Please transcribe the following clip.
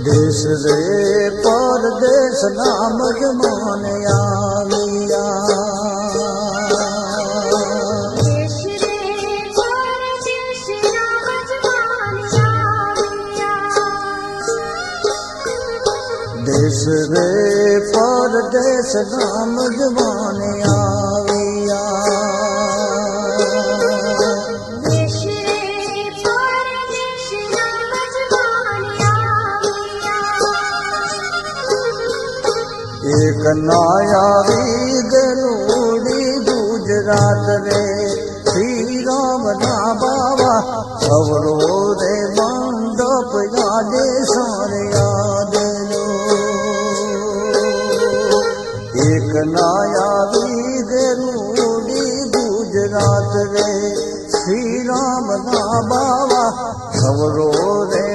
देश रे परदेश नाम जमान आविया देश रे परदेश नाम जमान आविया एक नायावी गरूड़ी गुजरात रे श्री राम ना बाबा सवरो रे मंडप यादे सारे याद लो एक नायावी गरूड़ी गुजरात रे श्री राम ना बाबा सवरो रे